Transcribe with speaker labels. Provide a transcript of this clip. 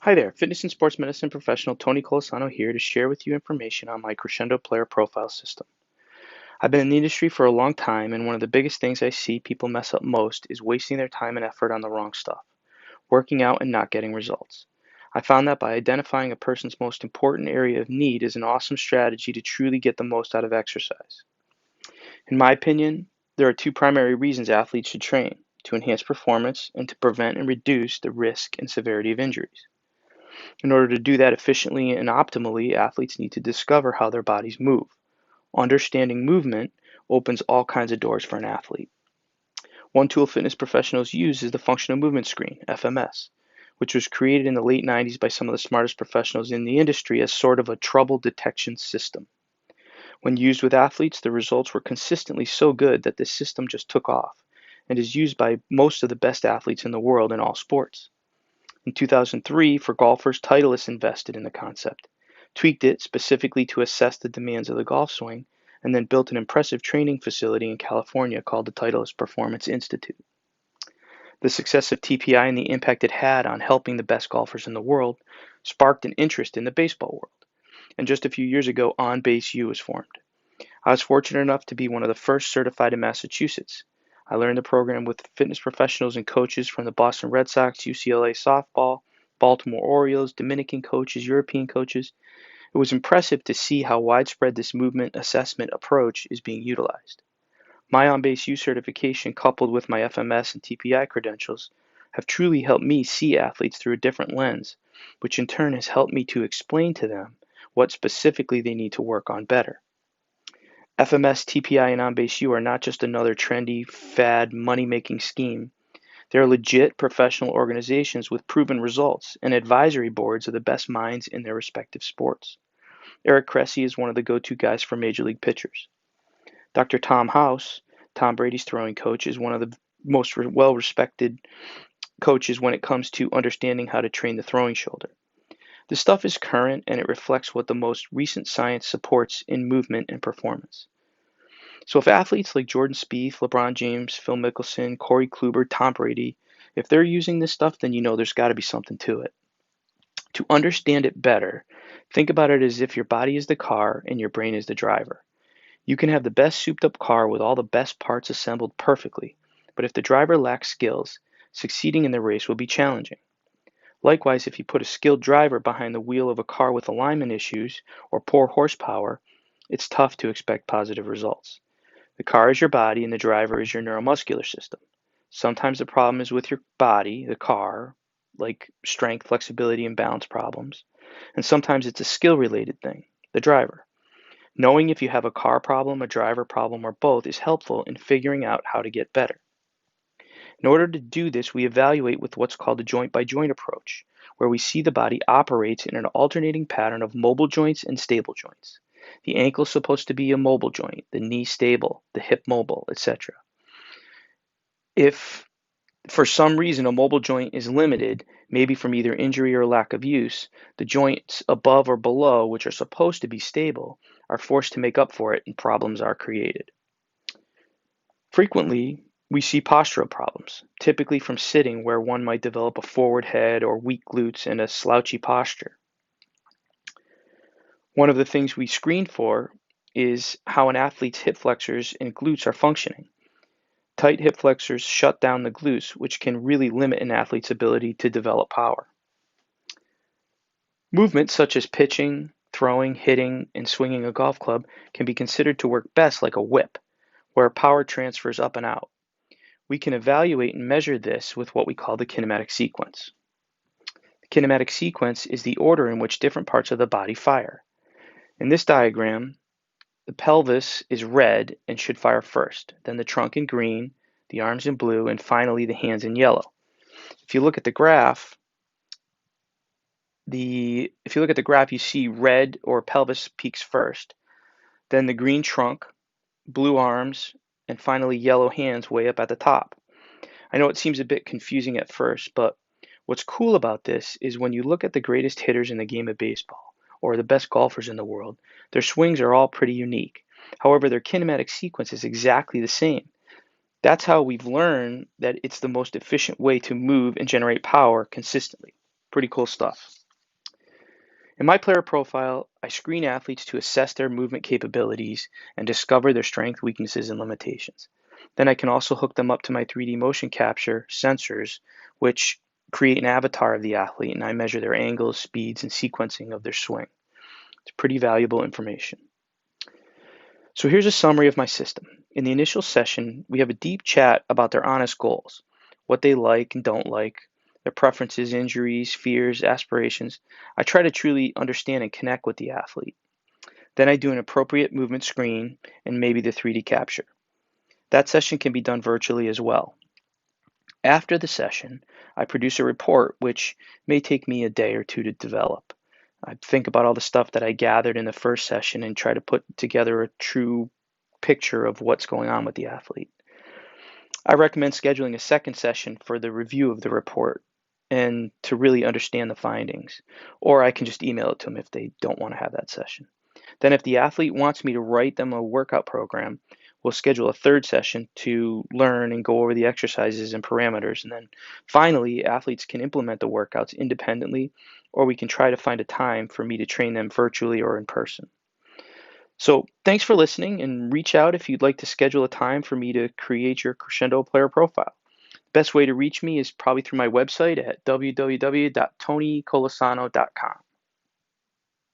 Speaker 1: Hi there, fitness and sports medicine professional Tony Colasano here to share with you information on my Crescendo player profile system. I've been in the industry for a long time, and one of the biggest things I see people mess up most is wasting their time and effort on the wrong stuff, working out and not getting results. I found that by identifying a person's most important area of need is an awesome strategy to truly get the most out of exercise. In my opinion, there are two primary reasons athletes should train: to enhance performance and to prevent and reduce the risk and severity of injuries. In order to do that efficiently and optimally, athletes need to discover how their bodies move. Understanding movement opens all kinds of doors for an athlete. One tool fitness professionals use is the functional movement screen, FMS, which was created in the late 90s by some of the smartest professionals in the industry as sort of a trouble detection system. When used with athletes, the results were consistently so good that this system just took off and is used by most of the best athletes in the world in all sports. In 2003, for golfers, Titleist invested in the concept, tweaked it specifically to assess the demands of the golf swing, and then built an impressive training facility in California called the Titleist Performance Institute. The success of TPI and the impact it had on helping the best golfers in the world sparked an interest in the baseball world. And just a few years ago, On Base U was formed. I was fortunate enough to be one of the first certified in Massachusetts. I learned the program with fitness professionals and coaches from the Boston Red Sox, UCLA softball, Baltimore Orioles, Dominican coaches, European coaches. It was impressive to see how widespread this movement assessment approach is being utilized. My on-base U certification, coupled with my FMS and TPI credentials, have truly helped me see athletes through a different lens, which in turn has helped me to explain to them what specifically they need to work on better. FMS, TPI, and on-base U are not just another trendy, fad, money-making scheme. They're legit professional organizations with proven results and advisory boards of the best minds in their respective sports. Eric Cressey is one of the go-to guys for major league pitchers. Dr. Tom House, Tom Brady's throwing coach, is one of the most well-respected coaches when it comes to understanding how to train the throwing shoulder. This stuff is current and it reflects what the most recent science supports in movement and performance. So if athletes like Jordan Spieth, LeBron James, Phil Mickelson, Corey Kluber, Tom Brady, if they're using this stuff, then you know there's got to be something to it. To understand it better, think about it as if your body is the car and your brain is the driver. You can have the best souped up car with all the best parts assembled perfectly, but if the driver lacks skills, succeeding in the race will be challenging. Likewise, if you put a skilled driver behind the wheel of a car with alignment issues or poor horsepower, it's tough to expect positive results. The car is your body and the driver is your neuromuscular system. Sometimes the problem is with your body, the car, like strength, flexibility, and balance problems. And sometimes it's a skill related thing, the driver. Knowing if you have a car problem, a driver problem, or both is helpful in figuring out how to get better. In order to do this, we evaluate with what's called a joint by joint approach, where we see the body operates in an alternating pattern of mobile joints and stable joints. The ankle is supposed to be a mobile joint, the knee stable, the hip mobile, etc. If for some reason a mobile joint is limited, maybe from either injury or lack of use, the joints above or below, which are supposed to be stable, are forced to make up for it and problems are created. Frequently, we see postural problems, typically from sitting where one might develop a forward head or weak glutes and a slouchy posture. One of the things we screen for is how an athlete's hip flexors and glutes are functioning. Tight hip flexors shut down the glutes, which can really limit an athlete's ability to develop power. Movements such as pitching, throwing, hitting, and swinging a golf club can be considered to work best like a whip, where power transfers up and out. We can evaluate and measure this with what we call the kinematic sequence. The kinematic sequence is the order in which different parts of the body fire. In this diagram, the pelvis is red and should fire first, then the trunk in green, the arms in blue, and finally the hands in yellow. If you look at the graph, you see red or pelvis peaks first, then the green trunk, blue arms, and finally yellow hands way up at the top. I know it seems a bit confusing at first, but what's cool about this is when you look at the greatest hitters in the game of baseball, or the best golfers in the world, their swings are all pretty unique. However, their kinematic sequence is exactly the same. That's how we've learned that it's the most efficient way to move and generate power consistently. Pretty cool stuff. In my player profile, I screen athletes to assess their movement capabilities and discover their strengths, weaknesses, and limitations. Then I can also hook them up to my 3D motion capture sensors, which create an avatar of the athlete, and I measure their angles, speeds, and sequencing of their swing. It's pretty valuable information. So here's a summary of my system. In the initial session, we have a deep chat about their honest goals, what they like and don't like, their preferences, injuries, fears, aspirations. I try to truly understand and connect with the athlete. Then I do an appropriate movement screen and maybe the 3D capture. That session can be done virtually as well. After the session, I produce a report which may take me a day or two to develop. I think about all the stuff that I gathered in the first session and try to put together a true picture of what's going on with the athlete. I recommend scheduling a second session for the review of the report and to really understand the findings. Or I can just email it to them if they don't want to have that session. Then, if the athlete wants me to write them a workout program, we'll schedule a third session to learn and go over the exercises and parameters. And then finally, athletes can implement the workouts independently, or we can try to find a time for me to train them virtually or in person. So thanks for listening, and reach out if you'd like to schedule a time for me to create your Crescendo player profile. Best way to reach me is probably through my website at www.tonycolasano.com.